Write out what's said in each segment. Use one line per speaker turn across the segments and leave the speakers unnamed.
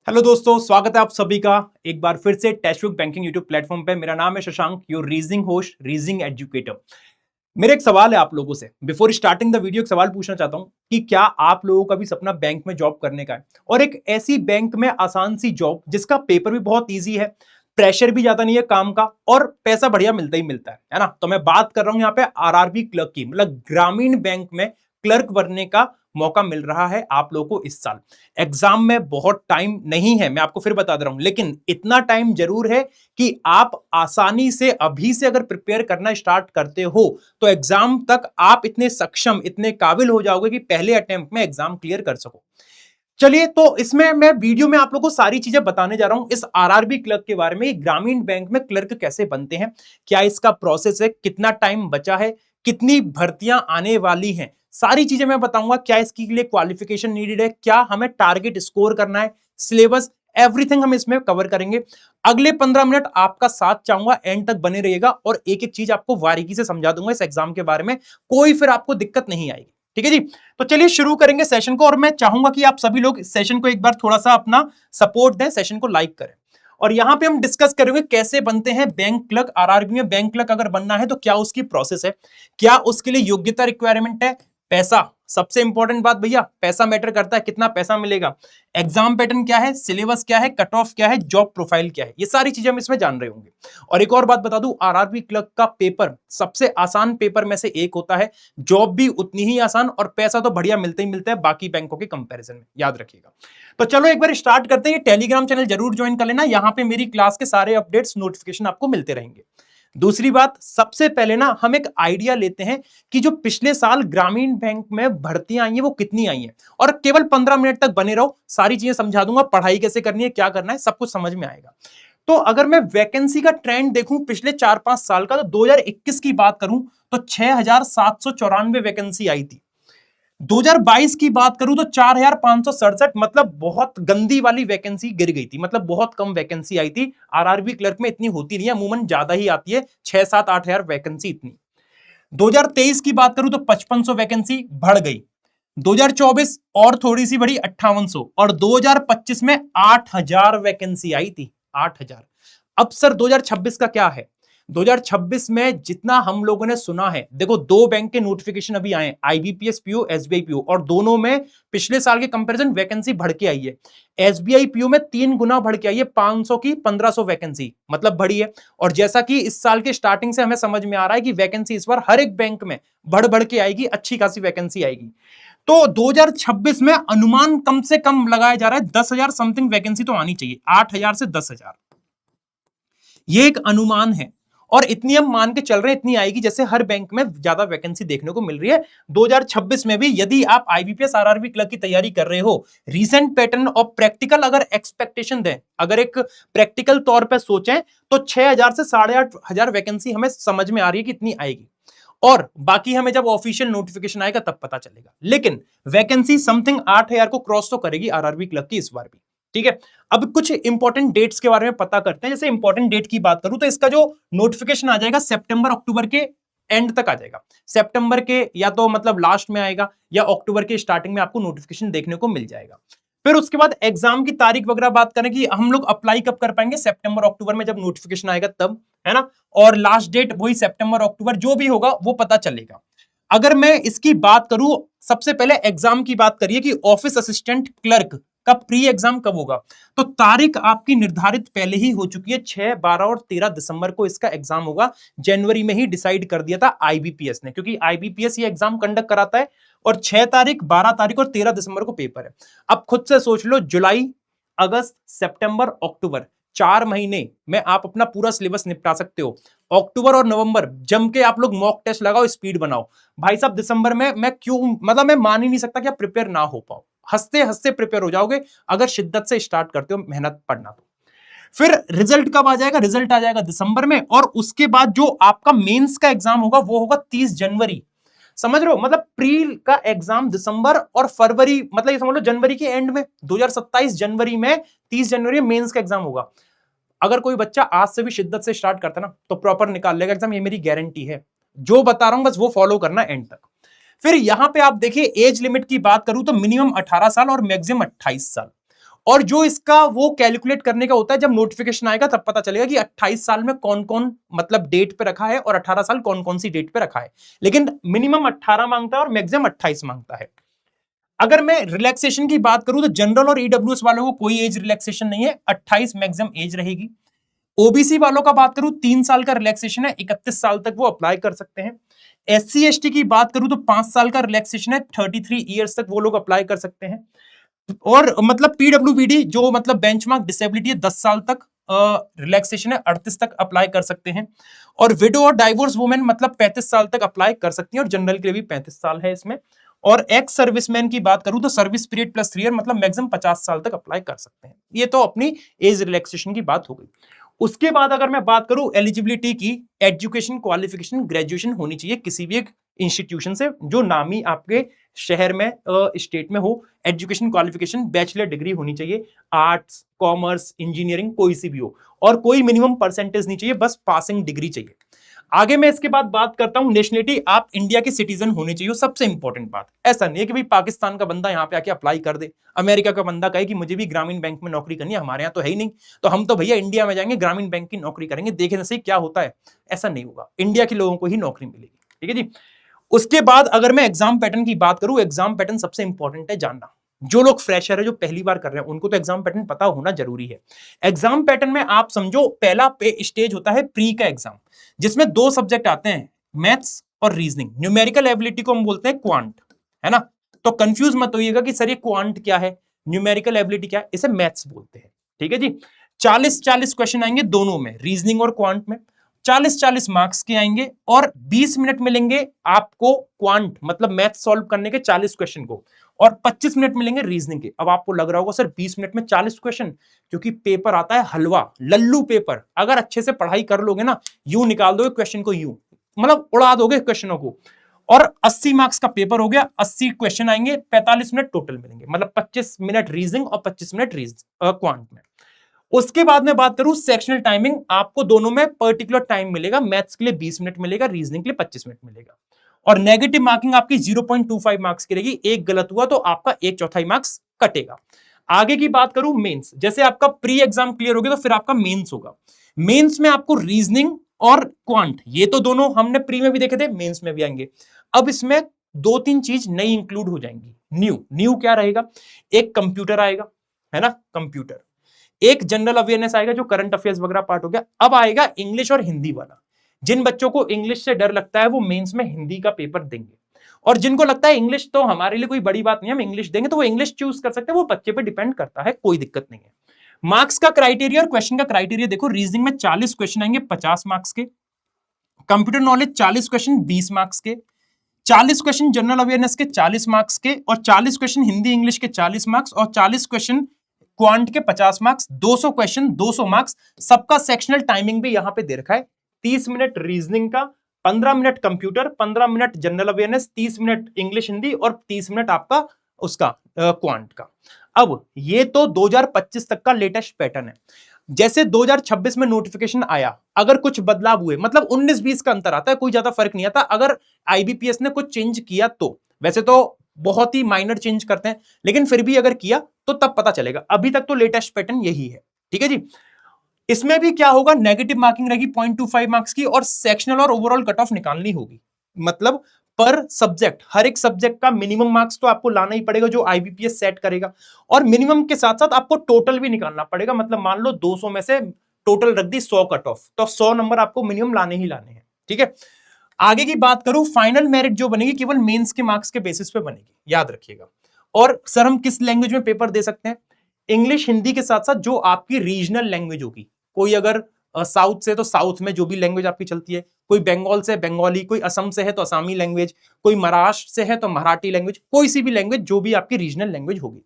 Hello दोस्तों, स्वागत है आप सभी का एक बार फिर से टेस्टबुक बैंकिंग यूट्यूब प्लेटफॉर्म पे। मेरा नाम है Shashank, your reasoning host, reasoning educator. मेरा एक सवाल है आप लोगों से। बिफोर स्टार्टिंग द वीडियो एक सवाल पूछना चाहता हूं कि क्या आप लोगों का भी सपना बैंक में जॉब करने का है, और एक ऐसी बैंक में आसान सी जॉब जिसका पेपर भी बहुत ईजी है, प्रेशर भी ज्यादा नहीं है काम का, और पैसा बढ़िया मिलता ही मिलता है ना। तो मैं बात कर रहा हूं यहाँ पे आरआरबी क्लर्क की, मतलब ग्रामीण बैंक में क्लर्क बनने का मौका मिल रहा है आप लोगों को इस साल। एग्जाम में बहुत टाइम नहीं है, मैं आपको फिर बता दे रहा हूं, लेकिन इतना टाइम जरूर है कि आप आसानी से अभी से अगर प्रिपेयर करना स्टार्ट करते हो तो एग्जाम तक आप इतने सक्षम, इतने काबिल हो जाओगे कि पहले अटेम्प्ट में एग्जाम क्लियर कर सको। चलिए, तो इसमें मैं वीडियो में आप लोगों को सारी चीजें बताने जा रहा हूं इस आरआरबी क्लर्क के बारे में। ग्रामीण बैंक में क्लर्क कैसे बनते हैं, क्या इसका प्रोसेस है, कितना टाइम बचा है, कितनी भर्तियां आने वाली हैं, सारी चीजें मैं बताऊंगा। क्या इसके लिए क्वालिफिकेशन नीडेड है, क्या हमें टारगेट स्कोर करना है, सिलेबस, एवरीथिंग हम इसमें कवर करेंगे। अगले 15 मिनट आपका साथ चाहूंगा, एंड तक बने रहिएगा और एक एक चीज आपको बारीकी से समझा दूंगा इस एग्जाम के बारे में। कोई फिर आपको दिक्कत नहीं आएगी, ठीक है जी। तो चलिए शुरू करेंगे सेशन को, और मैं चाहूंगा कि आप सभी लोग इस सेशन को एक बार थोड़ा सा अपना सपोर्ट दें, सेशन को लाइक करें। और यहां पे हम डिस्कस करेंगे कैसे बनते हैं बैंक क्लर्क। आरआरबी में बैंक क्लर्क अगर बनना है तो क्या उसकी प्रोसेस है, क्या उसके लिए योग्यता रिक्वायरमेंट है, पैसा, सबसे इंपॉर्टेंट बात भैया, पैसा मैटर करता है, कितना पैसा मिलेगा, एग्जाम पैटर्न क्या है, सिलेबस क्या है, कट ऑफ क्या है, जॉब प्रोफाइल क्या है, ये सारी चीजें हम इसमें जान रहे होंगे। और एक और बात बता दूं, आरआरबी क्लर्क का पेपर सबसे आसान पेपर में से एक होता है, जॉब भी उतनी ही आसान, और पैसा तो बढ़िया मिलते ही मिलता है बाकी बैंकों के कंपैरिजन में, याद रखिएगा। तो चलो एक बार स्टार्ट करते हैं। टेलीग्राम चैनल जरूर ज्वाइन कर लेना, यहां पे मेरी क्लास के सारे अपडेट्स, नोटिफिकेशन आपको मिलते रहेंगे। दूसरी बात, सबसे पहले ना हम एक आइडिया लेते हैं कि जो पिछले साल ग्रामीण बैंक में भर्तियां आई हैं वो कितनी आई हैं, और केवल 15 मिनट तक बने रहो, सारी चीजें समझा दूंगा, पढ़ाई कैसे करनी है, क्या करना है, सब कुछ समझ में आएगा। तो अगर मैं वैकेंसी का ट्रेंड देखूं पिछले 4-5 साल का, तो 2021 की बात करूं तो 6,794 वैकेंसी आई थी। 2022 की बात करूं तो 4,567, मतलब बहुत गंदी वाली वैकेंसी गिर गई थी, मतलब बहुत कम वैकेंसी आई थी। आरआरबी क्लर्क में इतनी होती नहीं है, अमूमन ज्यादा ही आती है, 6-7-8 हजार वैकेंसी इतनी। 2023 की बात करूं तो 5,500 वैकेंसी बढ़ गई। 2024 और थोड़ी सी बढ़ी, 5,800, और 2025 में 8,000 वैकेंसी आई थी, 8,000। अब सर 2026 का क्या है? 2026 में जितना हम लोगों ने सुना है, देखो दो बैंक के नोटिफिकेशन अभी आए, आईबीपीएस पीओ, एसबीआई पीओ, और दोनों में पिछले साल के कंपैरिजन वैकेंसी बढ़ के आई है। एसबीआई पीओ में 3 गुना बढ़ के आई है, 500 की 1,500 वैकेंसी, मतलब बढ़ी है। और जैसा कि इस साल के स्टार्टिंग से हमें समझ में आ रहा है कि वैकेंसी इस बार हर एक बैंक में बढ़ बढ़ के आएगी, अच्छी खासी वैकेंसी आएगी। तो 2026 में अनुमान कम से कम लगाया जा रहा है 10,000 समथिंग वैकेंसी तो आनी चाहिए, 8,000 से 10,000, ये एक अनुमान है। और इतनी हम मान के चल रहे हैं, इतनी आएगी जैसे हर बैंक में ज्यादा वैकेंसी देखने को मिल रही है। 2026 में भी यदि आप आईबीपीएस आरआरबी क्लर्क की तैयारी कर रहे हो, रीसेंट पैटर्न और प्रैक्टिकल अगर एक्सपेक्टेशन दें, अगर एक प्रैक्टिकल तौर पर सोचें, तो 6,000 से 8,500 वैकेंसी हमें समझ में आ रही है कि इतनी आएगी। और बाकी हमें जब ऑफिशियल नोटिफिकेशन आएगा तब पता चलेगा, लेकिन वैकेंसी समथिंग 8,000 को क्रॉस तो करेगी आरआरबी क्लर्क की इस बार भी, ठीक है। अब कुछ इंपॉर्टेंट डेट्स के बारे में पता करते हैं। जैसे इंपॉर्टेंट डेट की बात करूं तो इसका जो नोटिफिकेशन आ जाएगा सितंबर अक्टूबर के एंड तक आ जाएगा। सितंबर के या तो मतलब लास्ट में आएगा, या अक्टूबर के स्टार्टिंग में आपको नोटिफिकेशन देखने को मिल जाएगा। फिर उसके बाद एग्जाम की तारीख वगैरह बात करें कि हम लोग अप्लाई कब कर पाएंगे, सितंबर अक्टूबर में जब नोटिफिकेशन आएगा तब, है ना। और लास्ट डेट वही सितंबर अक्टूबर, जो भी होगा वो पता चलेगा। अगर मैं इसकी बात करूं, सबसे पहले एग्जाम की बात करिए कि ऑफिस असिस्टेंट क्लर्क का प्री एग्जाम कब होगा। तो तारीख आपकी निर्धारित पहले ही हो चुकी है, 6, 12 और 13 दिसंबर को इसका एग्जाम होगा। जनवरी में ही डिसाइड कर दिया था आईबीपीएस ने, क्योंकि आईबीपीएस ये एग्जाम कंडक्ट कराता है। और 6 तारीख, 12 तारीख और 13 दिसंबर को पेपर है। अब खुद से सोच लो, जुलाई, अगस्त, सितंबर, अक्टूबर, 4 महीने में आप अपना पूरा सिलेबस निपटा सकते हो। अक्टूबर और नवंबर जम के आप लोग मॉक टेस्ट लगाओ, स्पीड बनाओ। भाई साहब दिसंबर में मैं क्यों, मतलब मैं मान ही नहीं सकता कि आप प्रिपेयर ना हो पाओ। हंसते हंसते प्रिपेयर हो जाओगे अगर शिद्दत से स्टार्ट करते हो मेहनत पढ़ना तो। फिर रिजल्ट कब आ जाएगा, रिजल्ट आ जाएगा दिसंबर में, और उसके बाद जो आपका मेंस का एग्जाम होगा वो होगा 30 जनवरी। समझ रहे हो, मतलब प्री का एग्जाम दिसंबर, और फरवरी, मतलब ये समझ लो जनवरी के एंड में, 2027 जनवरी में, 30 जनवरी में मेंस का एग्जाम होगा। अगर कोई बच्चा आज से भी शिद्दत से स्टार्ट करता ना तो प्रॉपर निकाल लेगा एग्जाम, ये मेरी गारंटी है। जो बता रहा हूं बस वो फॉलो करना एंड तक। फिर यहां पे आप देखिए एज लिमिट की बात करूं तो मिनिमम 18 साल और मैक्सिमम 28 साल। और जो इसका वो कैलकुलेट करने का होता है, जब नोटिफिकेशन आएगा तब पता चलेगा कि 28 साल में कौन कौन मतलब डेट पे रखा है और 18 साल कौन कौन सी डेट पे रखा है। लेकिन मिनिमम 18 मांगता है और मैक्सिमम 28 मांगता है। अगर मैं रिलैक्सेशन की बात करूं तो जनरल और ईडब्ल्यूएस वालों को कोई एज रिलैक्सेशन नहीं है, 28 मैक्सिमम एज रहेगी। ओबीसी वालों का बात करूं 3 साल का रिलैक्सेशन है, 31 साल तक वो अप्लाई कर सकते हैं। एससी एसटी की बात करूं तो 5 साल का रिलैक्सेशन है, 33 ईयर्स तक वो लोग अप्लाई कर सकते हैं। और मतलब पीडब्ल्यूबीडी जो मतलब बेंचमार्क डिसेबिलिटी है 10 साल तक रिलैक्सेशन है, 38 तक अप्लाई कर सकते हैं। और विडो और डाइवोर्स वुमेन मतलब 35 साल तक अप्लाई कर सकती हैं, और जनरल के लिए भी 35 साल है इसमें। और एक्स सर्विसमैन की बात करूं तो सर्विस पीरियड प्लस 3 ईयर मतलब मैक्सिमम 50 साल तक अप्लाई कर सकते हैं। ये तो अपनी एज रिलैक्सेशन की बात हो गई। उसके बाद अगर मैं बात करूं एलिजिबिलिटी की, एजुकेशन क्वालिफिकेशन ग्रेजुएशन होनी चाहिए किसी भी एक इंस्टीट्यूशन से जो नामी आपके शहर में स्टेट में हो। एजुकेशन क्वालिफिकेशन बैचलर डिग्री होनी चाहिए, आर्ट्स कॉमर्स इंजीनियरिंग कोई सी भी हो, और कोई मिनिमम परसेंटेज नहीं चाहिए, बस पासिंग डिग्री चाहिए। आगे मैं इसके बाद बात करता हूं नेशनलिटी, आप इंडिया के सिटीजन होने चाहिए, सबसे इंपॉर्टेंट बात। ऐसा नहीं है कि भाई पाकिस्तान का बंदा यहां पे आके अप्लाई कर दे, अमेरिका का बंदा कहे कि मुझे भी ग्रामीण बैंक में नौकरी करनी है, हमारे यहाँ तो है ही नहीं, तो हम तो भैया इंडिया में जाएंगे ग्रामीण बैंक की नौकरी करेंगे, देखें सही क्या होता है। ऐसा नहीं होगा, इंडिया के लोगों को ही नौकरी मिलेगी। ठीक है जी। उसके बाद अगर मैं एग्जाम पैटर्न की बात करूं, एग्जाम पैटर्न सबसे इंपॉर्टेंट है जानना। जो लोग फ्रेशर है, जो पहली बार कर रहे हैं, उनको तो एग्जाम पैटर्न पता होना जरूरी है। एग्जाम पैटर्न में आप समझो पहला स्टेज होता है प्री का एग्जाम, जिसमें 2 सब्जेक्ट आते हैं, मैथ्स और रीजनिंग। न्यूमेरिकल एबिलिटी को हम बोलते हैं क्वांट, है ना। तो कंफ्यूज मत होइएगा कि सर ये क्वांट क्या है, न्यूमेरिकल एबिलिटी क्या है, इसे मैथ्स बोलते हैं। ठीक है जी। 40-40 क्वेश्चन आएंगे दोनों में, रीजनिंग और क्वांट में। 40-40 मार्क्स के आएंगे और 20 मिनट मिलेंगे आपको क्वांट मतलब मैथ सॉल्व करने के 40 क्वेश्चन को, और 25 मिनट मिलेंगे रीजनिंग के। अब आपको लग रहा होगा सर 20 मिनट में 40 क्वेश्चन, क्योंकि पेपर आता है हलवा लल्लू पेपर। अगर अच्छे से पढ़ाई कर लोगे ना, यूं निकाल दोगे क्वेश्चन को, यूं मतलब उड़ा दोगे क्वेश्चनों को। और 80 मार्क्स का पेपर हो गया, 80 क्वेश्चन आएंगे, 45 मिनट टोटल मिलेंगे, मतलब 25 मिनट रीजनिंग और 25 मिनट क्वांट में। उसके बाद में बात करूं सेक्शनल टाइमिंग, आपको दोनों में पर्टिकुलर टाइम मिलेगा, मैथ्स के लिए 20 मिनट मिलेगा, रीजनिंग के लिए 25 मिनट मिलेगा। और नेगेटिव मार्किंग आपकी 0.25 मार्क्स की रहेगी, एक गलत हुआ तो आपका 1/4 मार्क्स कटेगा। आगे की बात करूं मेंस, जैसे आपका प्री एग्जाम क्लियर हो गया तो फिर आपका मेंस होगा। मेंस में आपको रीजनिंग और क्वांट, ये तो दोनों हमने प्री में भी देखे थे, मेंस में भी आएंगे। अब इसमें 2-3 चीज नई इंक्लूड हो जाएंगी। न्यू क्या रहेगा, एक कंप्यूटर आएगा, है ना, कंप्यूटर। एक जनरल अवेयरनेस आएगा जो करंट अफेयर्स वगैरह पार्ट हो गया। अब आएगा इंग्लिश और हिंदी वाला। जिन बच्चों को इंग्लिश से डर लगता है वो मेंस में हिंदी का पेपर देंगे, और जिनको लगता है इंग्लिश तो हमारे लिए कोई बड़ी बात नहीं है, हम इंग्लिश देंगे, तो वो इंग्लिश चूज कर सकते हैं, वो बच्चे पे डिपेंड करता है, कोई दिक्कत नहीं है। मार्क्स का क्राइटेरिया और क्वेश्चन का क्राइटेरिया देखो, रीजनिंग में 40 क्वेश्चन आएंगे 50 मार्क्स के, कंप्यूटर नॉलेज 40 क्वेश्चन 20 मार्क्स के, 40 क्वेश्चन जनरल अवेयरनेस के 40 मार्क्स के, और 40 क्वेश्चन हिंदी इंग्लिश के 40 मार्क्स, और 40 क्वेश्चन क्वांट के 50 मार्क्स, 200 क्वेश्चन 200 मार्क्स। सबका सेक्शनल टाइमिंग भी यहां पे दे रखा है, 30 मिनट रीजनिंग का, 15 minute computer, 15 minute general awareness, 30 minute English Hindi, और 30 मिनट आपका उसका क्वांट का। अब ये तो 2025 तक का लेटेस्ट पैटर्न है। जैसे 2026 में नोटिफिकेशन आया, अगर कुछ बदलाव हुए, मतलब 19-20 का अंतर आता है, कोई ज्यादा फर्क नहीं आता अगर आईबीपीएस ने कुछ चेंज किया तो। वैसे तो बहुत ही माइनर चेंज करते हैं, लेकिन फिर भी अगर किया तो तब पता चलेगा। अभी तक तो लेटेस्ट पैटर्न यही है। ठीक है जी। इसमें भी क्या होगा, नेगेटिव मार्किंग रहेगी 0.25 मार्क्स की, और सेक्शनल और ओवरऑल कट ऑफ निकालनी होगी। मतलब पर सब्जेक्ट, हर एक सब्जेक्ट का मिनिमम मार्क्स तो आपको लाना ही पड़ेगा जो आईबीपीएस सेट करेगा, और मिनिमम के साथ साथ आपको टोटल भी निकालना पड़ेगा। मतलब मान लो 200 में से टोटल रख दी 100 कट ऑफ, तो 100 नंबर आपको मिनिमम लाने ही लाने हैं। ठीक है। आगे की बात करूं, फाइनल मेरिट जो बनेगी केवल मेंस के मार्क्स के बेसिस पे बनेगी, याद रखिएगा। और सर हम किस लैंग्वेज में पेपर दे सकते हैं, इंग्लिश हिंदी के साथ साथ जो आपकी रीजनल लैंग्वेज होगी, कोई अगर साउथ से तो साउथ में जो भी लैंग्वेज आपकी चलती है, कोई बंगाल से बंगाली, कोई असम से है तो असमी लैंग्वेज, कोई महाराष्ट्र से है तो मराठी लैंग्वेज, कोई सी भी लैंग्वेज जो भी आपकी रीजनल लैंग्वेज होगी।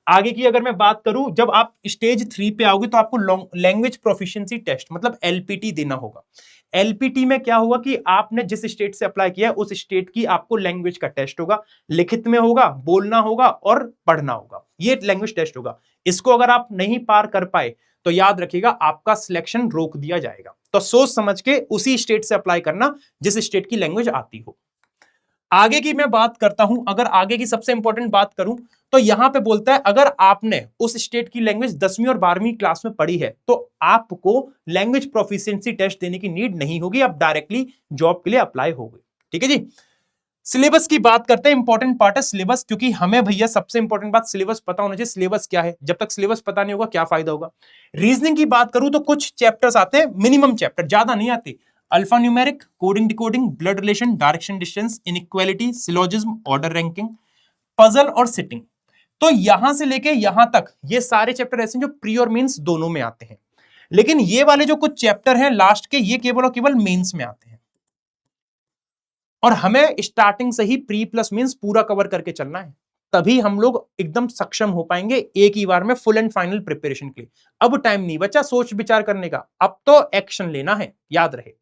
आगे की अगर मैं बात करूं, जब आप स्टेज 3 पे आओगे तो आपको लैंग्वेज प्रोफिशिएंसी टेस्ट मतलब एलपीटी देना होगा। एलपीटी में क्या होगा कि आपने जिस स्टेट से अप्लाई किया है उस स्टेट की आपको लैंग्वेज का टेस्ट होगा, लिखित में होगा, बोलना होगा और पढ़ना होगा, ये लैंग्वेज टेस्ट होगा। इसको अगर आप नहीं पार कर पाए तो याद रखिएगा आपका सिलेक्शन रोक दिया जाएगा। तो सोच समझ के उसी स्टेट से अप्लाई करना जिस स्टेट की लैंग्वेज आती हो। आगे की मैं बात करता हूं, अगर आगे की सबसे इंपॉर्टेंट बात करूं तो यहां पे बोलता है अगर आपने उस स्टेट की लैंग्वेज 10वीं और 12वीं क्लास में पढ़ी है तो आपको लैंग्वेज प्रोफिशिएंसी टेस्ट देने की नीड नहीं होगी, आप डायरेक्टली जॉब के लिए अप्लाई हो गए। ठीक है जी। सिलेबस की बात करते हैं, इंपॉर्टेंट पार्ट है सिलेबस, क्योंकि हमें भैया सबसे इंपॉर्टेंट बात सिलेबस पता होना चाहिए। सिलेबस क्या है, जब तक सिलेबस पता नहीं होगा क्या फायदा होगा। रीजनिंग की बात करूं तो कुछ चैप्टर्स आते हैं, मिनिमम चैप्टर, ज्यादा नहीं आते। Alpha numeric, coding decoding, blood relation, direction distance, inequality, syllogism, order ranking, puzzle और सिटिंग। तो यहां से लेके यहां तक ये सारे चैप्टर ऐसे हैं जो प्री और मेंस दोनों में आते हैं, लेकिन ये वाले जो कुछ चैप्टर हैं लास्ट के, ये केवल और केवल मेंस में आते हैं। और हमें स्टार्टिंग से ही प्री प्लस मींस पूरा कवर करके चलना है, तभी हम लोग एकदम सक्षम हो पाएंगे एक ही बार में फुल एंड फाइनल प्रिपरेशन के लिए। अब टाइम नहीं बचा सोच विचार करने का, अब तो एक्शन लेना है, याद रहे।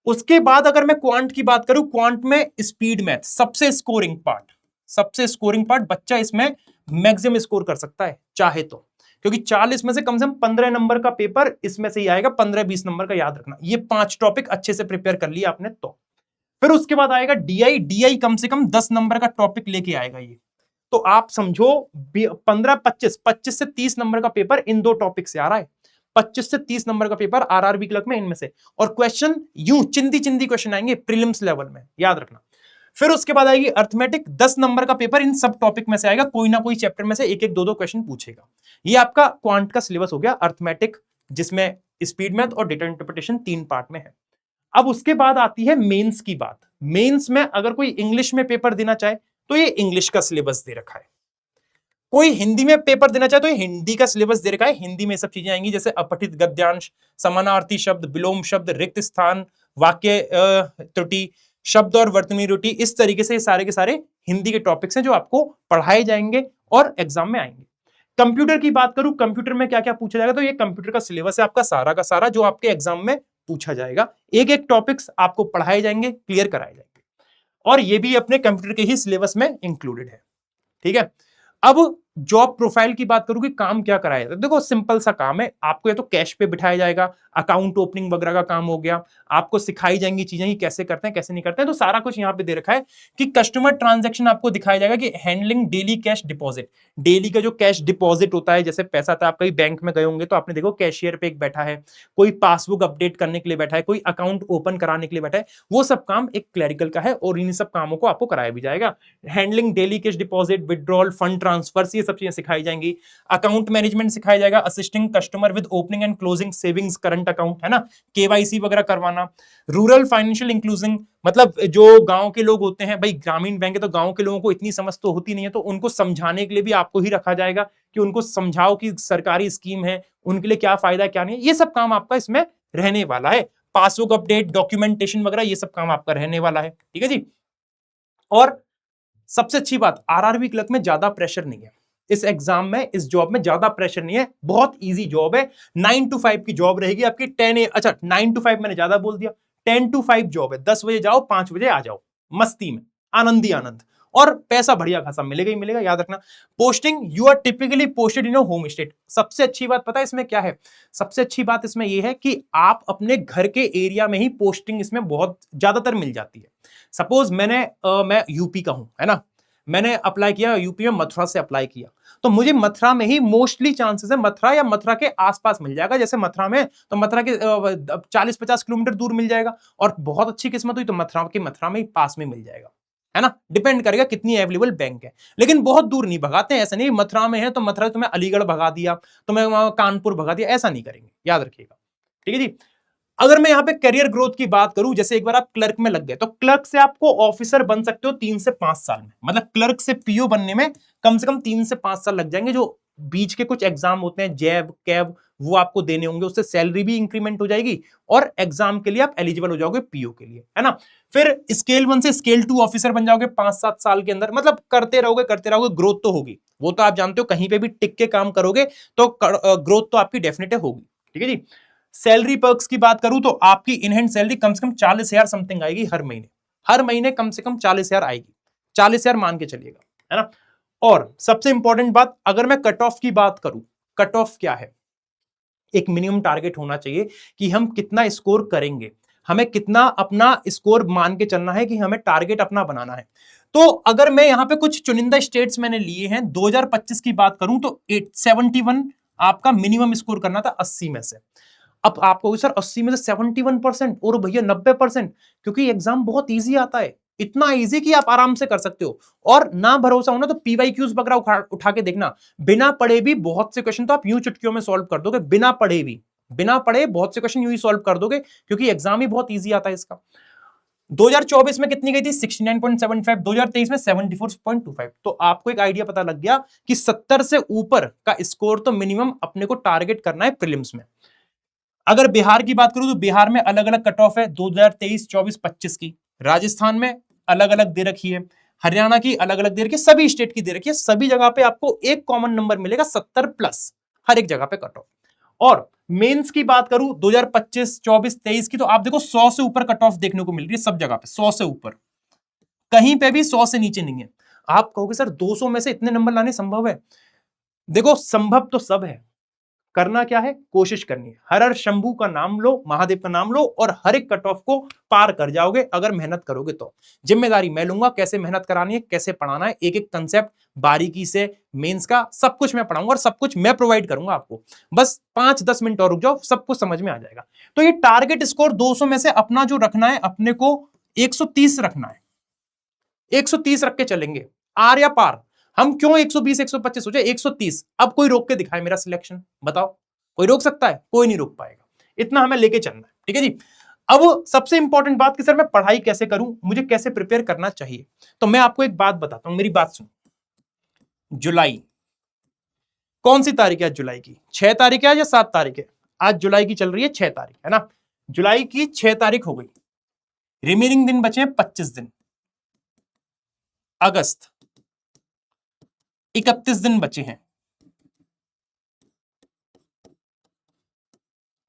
उसके बाद अगर मैं क्वांट की बात करूं, क्वांट में स्पीड मैथ सबसे स्कोरिंग पार्ट, सबसे स्कोरिंग पार्ट। बच्चा इसमें मैक्सिमम स्कोर कर सकता है चाहे तो, क्योंकि 40 में से कम 15 नंबर का पेपर इसमें से ही आएगा, 15-20 नंबर का, याद रखना। ये 5 टॉपिक अच्छे से प्रिपेयर कर लिया आपने तो। फिर उसके बाद आएगा डीआई, डीआई कम से कम 10 नंबर का टॉपिक लेके आएगा ये। तो आप समझो 25 से 30 नंबर का पेपर इन दो टॉपिक से आ रहा है। 25 से 30 नंबर का पेपर आरआरबी क्लर्क में इनमें से, और क्वेश्चन यूं चिंदी चिंदी क्वेश्चन आएंगे प्रीलिम्स लेवल में, याद रखना। फिर उसके बाद आएगी अर्थमेटिक, 10 नंबर का पेपर इन सब टॉपिक में से आएगा, कोई ना कोई चैप्टर में से एक एक दो दो क्वेश्चन पूछेगा। ये आपका क्वांट का सिलेबस हो गया, अर्थमेटिक, जिसमें स्पीड मैथ और डेटा इंटरप्रिटेशन 3 पार्ट में है। अब उसके बाद आती है मेंस की बात। मेंस में अगर कोई इंग्लिश में पेपर देना चाहे तो ये इंग्लिश का सिलेबस दे रखा है, कोई हिंदी में पेपर देना चाहे तो ये हिंदी का सिलेबस दे रखा है। हिंदी में सब चीजें आएंगी, जैसे अपठित गद्यांश, समानार्थी शब्द, विलोम शब्द, रिक्त स्थान, वाक्य त्रुटि, शब्द और वर्तनी त्रुटि, इस तरीके से सारे के सारे हिंदी के टॉपिक्स हैं जो आपको पढ़ाए जाएंगे और एग्जाम में आएंगे। कंप्यूटर की बात करूं, कंप्यूटर में क्या क्या पूछा जाएगा, तो ये कंप्यूटर का सिलेबस है आपका सारा का सारा, जो आपके एग्जाम में पूछा जाएगा। एक एक टॉपिक्स आपको पढ़ाए जाएंगे, क्लियर कराए जाएंगे, और ये भी अपने कंप्यूटर के ही सिलेबस में इंक्लूडेड है। ठीक है। अब जॉब प्रोफाइल की बात करूं कि काम क्या कराया जाता है, देखो सिंपल सा काम है। आपको या तो कैश पे बिठाया जाएगा, अकाउंट ओपनिंग वगैरह का काम हो गया, आपको सिखाई जाएंगी चीजें कि कैसे करते हैं कैसे नहीं करते हैं, तो सारा कुछ यहाँ पे दे रखा है। कि कस्टमर ट्रांजैक्शन आपको दिखाया जाएगा, कि handling daily cash deposit, daily का जो कैश डिपॉजिट होता है, जैसे पैसा था, आप कहीं बैंक में गए होंगे तो आपने देखो कैशियर पे एक बैठा है, कोई पासबुक अपडेट करने के लिए बैठा है, कोई अकाउंट ओपन कराने के लिए बैठा है, वो सब काम एक क्लरिकल का है, और इन सब कामों को आपको कराया भी जाएगा। Handling daily cash deposit, withdrawal, fund transfer, ये सब चीजें सिखाई जाएंगी। अकाउंट मैनेजमेंट सिखाया जाएगा, assisting customer with opening and closing savings current account, है ना, केवाईसी वगैरह करवाना। रूरल फाइनेंशियल इंक्लूजन, मतलब जो गांव के लोग होते हैं, भाई ग्रामीण बैंक है तो गांव के लोगों को इतनी समझ तो होती नहीं है, तो उनको समझाने के लिए भी आपको ही रखा जाएगा, कि उनको समझाओ कि सरकारी स्कीम है, उनके लिए क्या फायदा क्या नहीं है, ये सब काम आपका इसमें रहने वाला है। पासबुक अपडेट, डॉक्यूमेंटेशन वगैरह, ये सब काम आपका रहने वाला है। ठीक है जी। और सबसे अच्छी बात, आरआरबी क्लर्क में ज्यादा प्रेशर नहीं है, इस एग्जाम में, इस जॉब में ज्यादा प्रेशर नहीं है, बहुत इजी जॉब है। 9 to 5 की जॉब रहेगी आपकी। 9 to 5 मैंने ज्यादा बोल दिया, 10 to 5 जॉब है। 10 बजे जाओ, 5 बजे आ जाओ, मस्ती में, आनंद ही आनंद, और पैसा बढ़िया खासा मिलेगा ही मिलेगा, याद रखना। Posting, you are typically posted in your home state. सबसे अच्छी बात पता है इसमें क्या है, सबसे अच्छी बात इसमें यह है कि आप अपने घर के एरिया में ही पोस्टिंग इसमें बहुत ज्यादातर मिल जाती है। सपोज मैं यूपी का हूं, है ना, मैंने अप्लाई किया यूपी में, मथुरा से अप्लाई किया, तो मुझे मथुरा में ही मोस्टली चांसेस है, मथुरा या मथुरा के आसपास मिल जाएगा। जैसे मथुरा में तो मथुरा के 40-50 किलोमीटर दूर मिल जाएगा, और बहुत अच्छी किस्मत हुई तो मथुरा में ही पास में मिल जाएगा, है ना। डिपेंड करेगा कितनी अवेलेबल बैंक है, लेकिन बहुत दूर नहीं भगाते हैं, ऐसा नहीं मथुरा में है तो मथुरा तुम्हें अलीगढ़ भगा दिया, तुम्हें वहां कानपुर भगा दिया, ऐसा नहीं करेंगे, याद रखिएगा। ठीक है जी। अगर मैं यहां पे करियर ग्रोथ की बात करूं, जैसे एक बार आप क्लर्क में लग गए तो क्लर्क से आपको ऑफिसर बन सकते हो 3 से 5 साल में, मतलब क्लर्क से पीओ बनने में कम से कम 3 से 5 साल लग जाएंगे। जो बीच के कुछ एग्जाम होते हैं, जैब कैब, वो आपको देने होंगे, उससे सैलरी भी इंक्रीमेंट हो जाएगी, और एग्जाम के लिए आप एलिजिबल हो जाओगे पीओ के लिए, है ना। फिर स्केल 1 से स्केल 2 ऑफिसर बन जाओगे 5-7 साल के अंदर, मतलब करते रहोगे, ग्रोथ तो होगी, वो तो आप जानते हो, कहीं पे भी टिक के काम करोगे तो ग्रोथ तो आपकी डेफिनेट होगी। ठीक है जी। सैलरी पर्क्स की बात करूं तो आपकी इन हैंड सैलरी कम से कम 40,000 समथिंग आएगी हर महीने कम से कम 40,000 आएगी, 40,000 मान के चलिएगा, है ना। और सबसे इंपॉर्टेंट बात, अगर मैं कट ऑफ की बात करूं, कट ऑफ क्या है, एक मिनिमम टारगेट होना चाहिए कि हम कितना स्कोर करेंगे। हमें कितना अपना स्कोर मान के चलना है कि हमें टारगेट अपना बनाना है। तो अगर मैं यहां पे कुछ चुनिंदा स्टेट्स मैंने लिए हैं, 2025 की बात करूं तो 71 आपका मिनिमम स्कोर करना था 80 में से। अब आपको सर 80 में से 71% और भैया 90%, क्योंकि एग्जाम बहुत इजी आता है, इतना इजी कि आप आराम से कर सकते हो। और ना भरोसा हो ना तो पीवाईक्यूज वगैरह उठा के देखना, बिना पढ़े भी बहुत से क्वेश्चन तो आप यूं चुटकियों में सॉल्व कर दोगे, बिना पढ़े भी, बिना पढ़े बहुत से क्वेश्चन यूं ही सॉल्व कर दोगे, क्योंकि एग्जाम ही बहुत इजी आता है इसका। 2024 में कितनी गई थी 69.75, 2023 में 74.25। तो आपको एक आइडिया पता लग गया कि 70 से ऊपर का स्कोर तो मिनिमम अपने को टारगेट करना है प्रीलिम्स में। अगर बिहार की बात करूं तो बिहार में अलग अलग कट ऑफ है 2023, 24, 25 की, राजस्थान में अलग अलग दे रखी है, हरियाणा की अलग अलग दे रखी है, सभी स्टेट की दे रखी है। सभी जगह पे आपको एक कॉमन नंबर मिलेगा 70+ हर एक जगह पे कट ऑफ। और मेंस की बात करूं 2025, 24, 23 की, तो आप देखो 100 से ऊपर कट ऑफ देखने को मिल रही है सब जगह पे, 100 से ऊपर, कहीं पे भी 100 से नीचे नहीं है। आप कहोगे सर 200 में से इतने नंबर लाने संभव है? देखो संभव तो सब है, करना क्या है, कोशिश करनी है। हर हर शंभू का नाम लो, महादेव का नाम लो और हर एक कट ऑफ को पार कर जाओगे अगर मेहनत करोगे तो। जिम्मेदारी मैं लूंगा, कैसे मेहनत करानी है, कैसे पढ़ाना है, एक एक कंसेप्ट बारीकी से, मेंस का सब कुछ मैं पढ़ाऊंगा और सब कुछ मैं प्रोवाइड करूंगा आपको। बस 5-10 मिनट और रुक जाओ, सब कुछ समझ में आ जाएगा। तो ये टारगेट स्कोर 200 में से अपना जो रखना है, अपने को 130 रखना है। 130 रख के चलेंगे, आर या पार। हम क्यों 120, 125 सोचे, 130। अब कोई रोक के दिखाए मेरा सिलेक्शन, बताओ, कोई रोक सकता है? कोई नहीं रोक पाएगा। इतना हमें लेके चलना है, ठीक है जी। अब सबसे इंपॉर्टेंट बात कि सर मैं पढ़ाई कैसे करूं, मुझे कैसे प्रिपेयर करना चाहिए, तो मैं आपको एक बात बताता हूं, मेरी बात सुनो। जुलाई, कौन सी तारीख है आज जुलाई की? 6 तारीख है या 7 तारीख है? आज जुलाई की चल रही है 6 तारीख, है ना? जुलाई की 6 तारीख हो गई, रिमेनिंग दिन बचे हैं 25 दिन। अगस्त 31 दिन बचे हैं।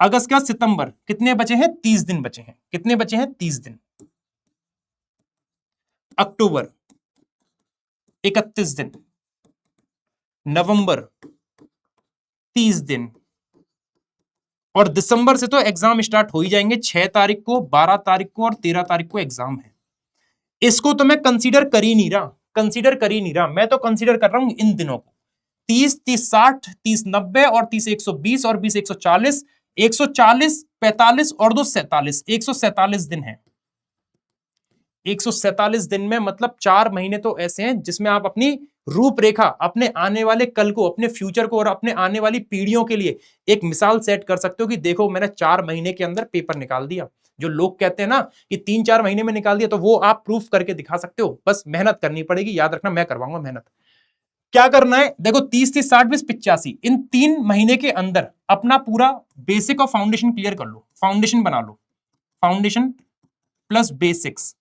अगस्त का सितंबर कितने बचे हैं? 30 दिन बचे हैं। कितने बचे हैं? 30 दिन। अक्टूबर 31 दिन। नवंबर 30 दिन। और दिसंबर से तो एग्जाम स्टार्ट हो ही जाएंगे। 6 तारीख को, 12 तारीख को और 13 तारीख को एग्जाम है। इसको तो मैं कंसीडर कर ही नहीं रहा, मैं तो कंसीडर कर रहा हूं इन दिनों को। 30, 30, 60, 30, 90 और 30, 120 और 20, 140, 140, 45 और 2 47, 147 दिन है। 147 दिन में मतलब 4 महीने तो ऐसे हैं जिसमें आप अपनी रूपरेखा, अपने आने वाले कल को, अपने फ्यूचर को और अपने आने वाली पीढ़ियों के लिए एक मिसाल सेट कर सकते हो कि देखो मैंने 4 महीने के अंदर पेपर निकाल दिया। जो लोग कहते हैं ना कि 3-4 महीने में निकाल दिया, तो वो आप प्रूफ करके दिखा सकते हो। बस मेहनत करनी पड़ेगी, याद रखना, मैं करवाऊंगा मेहनत। क्या करना है देखो, 30, 30, 60, 20, 85, इन 3 महीने के अंदर अपना पूरा बेसिक और फाउंडेशन क्लियर कर लो, फाउंडेशन बना लो, फाउंडेशन प्लस बेसिक्स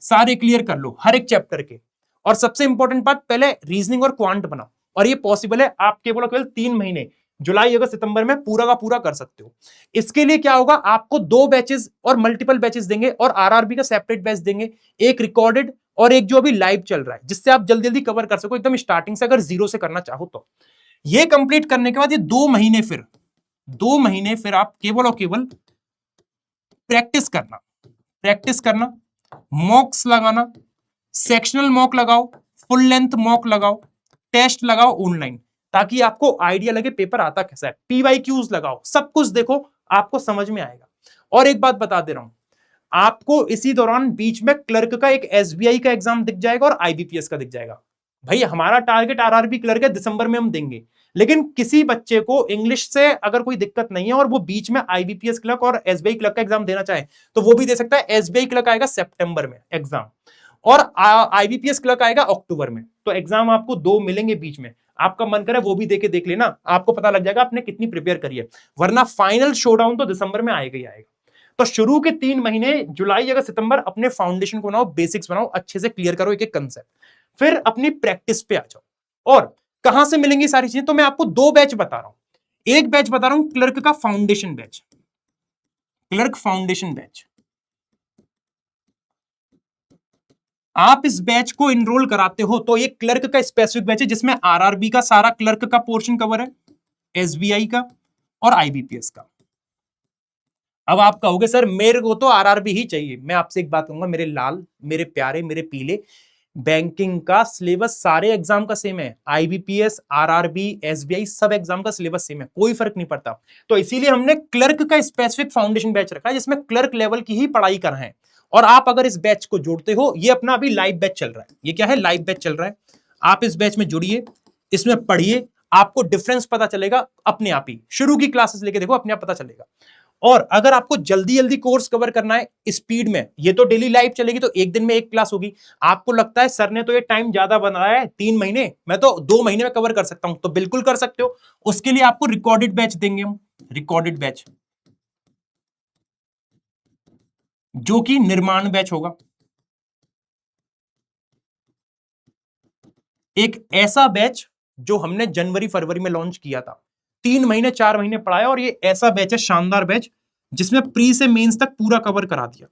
सारे क्लियर कर लो हर एक चैप्टर के। और सबसे इंपॉर्टेंट बात, पहले रीजनिंग और क्वांट बनाओ, और ये पॉसिबल है, आप केवल 3 महीने जुलाई, अगस्त, सितंबर में पूरा का पूरा कर सकते हो। इसके लिए क्या होगा, आपको 2 बैचेस और मल्टीपल बैचेस देंगे और आरआरबी का सेपरेट बैच देंगे, एक रिकॉर्डेड और एक जो अभी लाइव चल रहा है, जिससे आप जल्दी जल्दी कवर कर सको एकदम स्टार्टिंग से, अगर जीरो से करना चाहो तो। ये कंप्लीट करने के बाद ये 2 महीने फिर आप केवल और केवल प्रैक्टिस करना, मॉक्स लगाना, सेक्शनल मॉक लगाओ, फुल लेंथ मॉक लगाओ, टेस्ट लगाओ ऑनलाइन, ताकि आपको आइडिया लगे पेपर आता कैसा है। पीवाईक्यूज लगाओ, सब कुछ देखो, आपको समझ में आएगा। और एक बात बता दे रहा हूं, आपको इसी दौरान बीच में क्लर्क का एक एसबीआई का एग्जाम दिख जाएगा और आईबीपीएस का दिख जाएगा। भाई हमारा टारगेट आरआरबी क्लर्क है, दिसंबर में हम देंगे, लेकिन किसी बच्चे को इंग्लिश से अगर कोई दिक्कत नहीं है और वो बीच में आईबीपीएस क्लर्क और एसबीआई क्लर्क का एग्जाम देना चाहे तो वो भी दे सकता है। एसबीआई क्लर्क आएगा सितंबर में एग्जाम, और आईबीपीएस क्लर्क आएगा अक्टूबर में। तो एग्जाम आपको 2 मिलेंगे बीच में, आपका मन करे वो भी देके देख लेना, आपको पता लग जाएगा आपने कितनी प्रिपेयर करी है। वरना फाइनल शोडाउन तो दिसंबर में आएगा ही आएगा। तो शुरू के 3 महीने जुलाई, अगस्त, सितंबर अपने फाउंडेशन को बनाओ, बेसिक्स बनाओ, अच्छे से क्लियर करो एक एक कंसेप्ट, फिर अपनी प्रैक्टिस पे आ जाओ। और कहां से मिलेंगी सारी चीजें, तो मैं आपको 2 बैच बता रहा हूं। एक बैच बता रहा हूं क्लर्क का foundation batch, clerk foundation batch. आप इस बैच को इनरोल कराते हो तो ये क्लर्क का स्पेसिफिक बैच है, जिसमें आरआरबी का सारा क्लर्क का पोर्शन कवर है, एसबीआई का और आईबीपीएस का। अब आप कहोगे सर मेरे को तो आरआरबी ही चाहिए। मैं आपसे एक बात कहूंगा, मेरे लाल, मेरे प्यारे, मेरे पीले, बैंकिंग का सिलेबस सारे एग्जाम का सेम है। आईबीपीएस, आरआरबी, एसबीआई, सब एग्जाम का सिलेबस सेम है, कोई फर्क नहीं पड़ता। तो इसीलिए हमने क्लर्क का स्पेसिफिक फाउंडेशन बैच रखा है जिसमें क्लर्क लेवल की ही पढ़ाई कर रहे हैं। और आप अगर इस बैच को जोड़ते हो, ये अपना अभी लाइव बैच चल रहा है। ये क्या है? लाइव बैच चल रहा है। आप इस बैच में जुड़िए, इसमें पढ़िए, आपको डिफरेंस पता चलेगा अपने आप ही। शुरू की क्लासेस लेके देखो, अपने आप पता चलेगा। और अगर आपको जल्दी जल्दी कोर्स कवर करना है स्पीड में, ये तो डेली लाइव चलेगी, तो एक दिन में एक क्लास होगी। आपको लगता है सर ने तो ये टाइम ज्यादा बनाया है, 3 महीने, मैं तो 2 महीने में कवर कर सकता हूं, तो बिल्कुल कर सकते हो। उसके लिए आपको रिकॉर्डेड बैच देंगे हम, रिकॉर्डेड बैच, जो कि निर्माण बैच होगा। एक ऐसा बैच जो हमने जनवरी फरवरी में लॉन्च किया था, 3 महीने 4 महीने पढ़ाया, और ये ऐसा बैच है, शानदार बैच, जिसमें प्री से मेंस तक पूरा कवर करा दिया।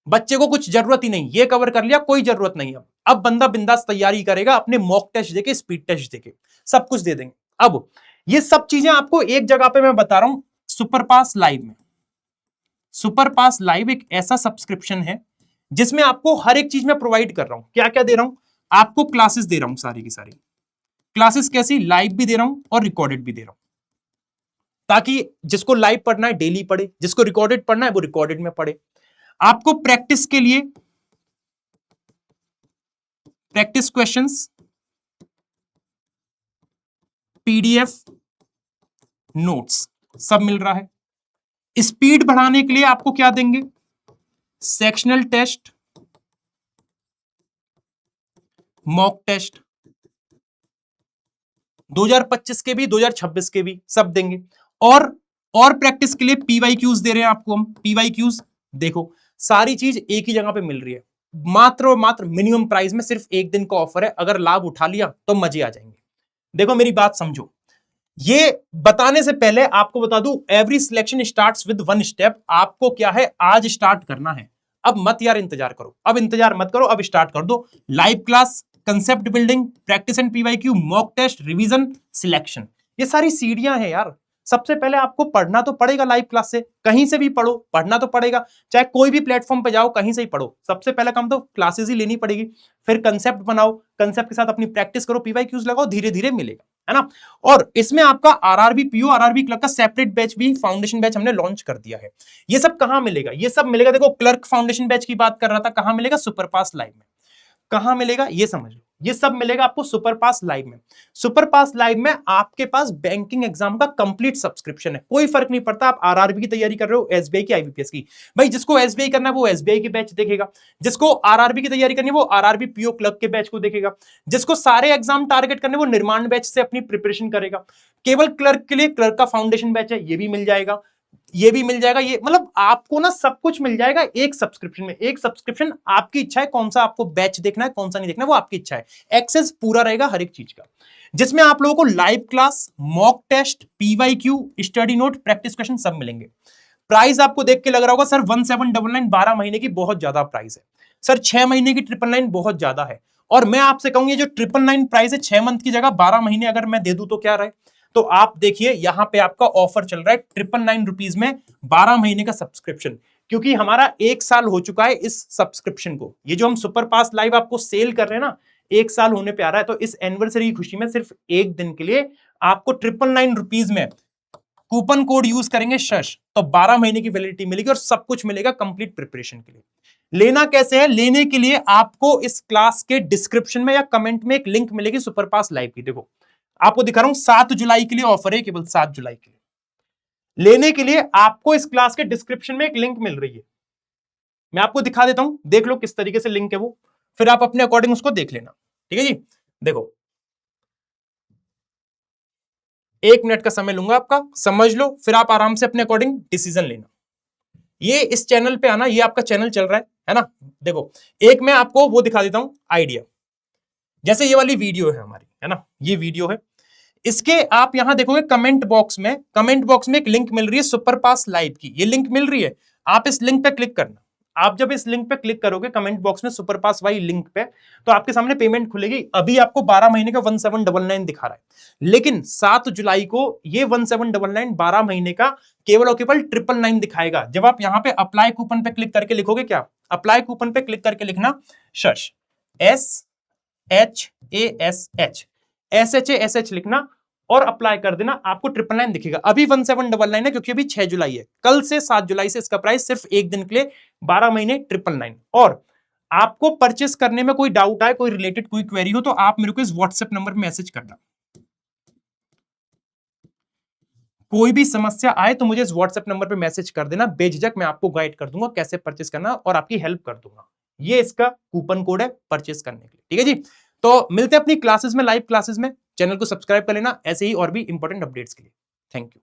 बच्चे को कुछ जरूरत ही नहीं, ये कवर कर लिया, कोई जरूरत नहीं। अब बंदा बिंदास तैयारी करेगा, अपने मॉक टेस्ट देके, स्पीड टेस्ट देके, सब कुछ दे देंगे। अब ये सब चीजें आपको एक जगह पे मैं बता रहा हूं, सुपरपास लाइव में। सुपरपास लाइव एक ऐसा सब्सक्रिप्शन है जिसमें आपको हर एक चीज में प्रोवाइड कर रहा हूं। क्या क्या दे रहा हूं? आपको क्लासेस दे रहा हूं, सारी की सारी क्लासेस। कैसी? लाइव भी दे रहा हूं और रिकॉर्डेड भी दे रहा हूं, ताकि जिसको लाइव पढ़ना है डेली पढ़े, जिसको रिकॉर्डेड पढ़ना है वो रिकॉर्डेड में पढ़े। आपको प्रैक्टिस के लिए प्रैक्टिस क्वेश्चंस, पीडीएफ, नोट्स, सब मिल रहा है। स्पीड बढ़ाने के लिए आपको क्या देंगे? सेक्शनल टेस्ट, मॉक टेस्ट, 2025 के भी 2026 के भी सब देंगे। और प्रैक्टिस के लिए पीवाईक्यूज दे रहे हैं आपको हम। पीवाईक्यूज देखो, सारी चीज एक ही जगह पे मिल रही है, मात्र और मात्र मिनिमम प्राइस में। सिर्फ एक दिन का ऑफर है, अगर लाभ उठा लिया तो मजे आ जाएंगे। देखो मेरी बात समझो, ये बताने से पहले आपको बता दूं, every selection starts with 1 step. आपको क्या है? आज स्टार्ट करना है। अब मत यार इंतजार करो, अब इंतजार मत करो, अब स्टार्ट कर दो। Live class, concept building, practice and PYQ, mock test, revision, selection, ये सारी सीढ़ियां हैं यार। सबसे पहले आपको पढ़ना तो पड़ेगा लाइव क्लास से, कहीं से भी पढ़ो, पढ़ना तो पड़ेगा, चाहे कोई भी प्लेटफॉर्म पे जाओ, कहीं से ही पढ़ो। सबसे पहला काम तो क्लासेस ही लेनी पड़ेगी, फिर कंसेप्ट बनाओ, कंसेप्ट के साथ अपनी प्रैक्टिस करो, पीवाईक्यूज लगाओ, धीरे धीरे मिलेगा, है ना। और इसमें आपका आरआरबी पीओ, आरआरबी क्लर्क का सेपरेट बैच भी, फाउंडेशन बैच हमने लॉन्च कर दिया है। ये सब कहां मिलेगा? ये सब मिलेगा, देखो क्लर्क फाउंडेशन बैच की बात कर रहा था, कहां मिलेगा? सुपरपास लाइव में। कहां मिलेगा ये समझ लो, ये सब मिलेगा आपको सुपरपास लाइव में। सुपरपास लाइव में आपके पास बैंकिंग एग्जाम का कंप्लीट सब्सक्रिप्शन है, कोई फर्क नहीं पड़ता आप आरआरबी की तैयारी कर रहे हो, एसबीआई की, आईबीपीएस की। भाई जिसको एसबीआई करना है वो एसबीआई की बैच देखेगा, जिसको आरआरबी की तैयारी करनी है वो आरआरबी पीओ क्लर्क के बैच को देखेगा, जिसको सारे एग्जाम टारगेट करने वो निर्माण बैच से अपनी प्रिपरेशन करेगा। केवल क्लर्क के लिए क्लर्क का फाउंडेशन बैच है, ये भी मिल जाएगा, ये भी मिल जाएगा। ये मतलब आपको ना सब कुछ मिल जाएगा एक सब्सक्रिप्शन में। एक सब्सक्रिप्शन, आपकी इच्छा है कौन सा आपको बैच देखना है, कौन सा नहीं देखना है, वो आपकी इच्छा है। एक्सेस पूरा रहेगा हर एक चीज का, जिसमें आप लोगों को live class, mock test, PYQ, study note, practice question सब मिलेंगे। प्राइस आपको देख के लग रहा होगा सर 1799 12 महीने की बहुत ज्यादा प्राइस है, सर 6 महीने की 999 बहुत ज्यादा है। और मैं आपसे कहूंगी जो 999 प्राइस है, 6 मंथ की जगह 12 महीने अगर मैं दे दूं तो क्या रहे? तो आप देखिए यहां पे आपका ऑफर चल रहा है 999 में 12 महीने का सब्सक्रिप्शन, क्योंकि हमारा 1 साल हो चुका है इस सब्सक्रिप्शन को। ये जो हम सुपर पास लाइव आपको सेल कर रहे हैं ना, 1 साल होने पे आ रहा है, तो इस एनिवर्सरी की खुशी में सिर्फ एक दिन के लिए आपको 999 में कूपन कोड यूज करेंगे शश, तो 12 महीने की वैलिडिटी मिलेगी और सब कुछ मिलेगा कंप्लीट प्रिपरेशन के लिए। लेना कैसे है? लेने के लिए आपको इस क्लास के डिस्क्रिप्शन में या कमेंट में एक लिंक मिलेगी सुपरपास लाइव की। देखो आपको दिखा रहा हूं, 7 जुलाई के लिए ऑफर है, केवल 7 जुलाई के लिए। लेने के लिए आपको इस क्लास के डिस्क्रिप्शन में एक लिंक मिल रही है, मैं आपको दिखा देता हूं, देख लो किस तरीके से लिंक है वो, फिर आप अपने अकॉर्डिंग उसको देख लेना, ठीक है जी। देखो 1 मिनट का समय लूंगा आपका, समझ लो, फिर आप आराम से अपने अकॉर्डिंग डिसीजन लेना। ये इस चैनल पे आना, ये आपका चैनल चल रहा है ना। देखो एक मैं आपको वो दिखा देता हूं आइडिया, जैसे ये वाली वीडियो है हमारी, है ना, ये वीडियो है, इसके आप यहां देखोगे कमेंट बॉक्स में एक लिंक मिल रही है सुपरपास लाइव की, ये लिंक मिल रही है, आप इस लिंक पे क्लिक करना। आप जब इस लिंक पे क्लिक करोगे कमेंट बॉक्स में सुपरपास वाई लिंक पे, तो आपके सामने पेमेंट खुलेगी। अभी आपको 12 महीने का 1799 दिखा रहा है, लेकिन 7 जुलाई को ये 1799 12 महीने का केवल और केवल 999 दिखाएगा। जब आप यहां पे अप्लाई कूपन पे क्लिक करके लिखोगे, क्या अप्लाई कूपन पे क्लिक करके लिखना शश, SHASH लिखना और अप्लाई कर देना, आपको 999 दिखेगा। अभी 1799 है क्योंकि अभी 6 जुलाई है, कल से 7 जुलाई से इसका प्राइस सिर्फ एक दिन के लिए 12 महीने 999। और आपको परचेस करने में कोई डाउट आए, कोई रिलेटेड कोई क्वेरी हो, तो आप मेरे को इस व्हाट्सएप नंबर पे मैसेज करना। कोई भी समस्या आए तो मुझे इस व्हाट्सएप नंबर पे मैसेज कर देना, बेझिझक मैं आपको गाइड कर दूंगा कैसे परचेस करना और आपकी हेल्प कर दूंगा। ये इसका कूपन कोड है परचेस करने के लिए, ठीक है जी। तो मिलते हैं अपनी क्लासेस में, लाइव क्लासेस में। चैनल को सब्सक्राइब कर लेना ऐसे ही और भी इंपॉर्टेंट अपडेट्स के लिए। Thank you.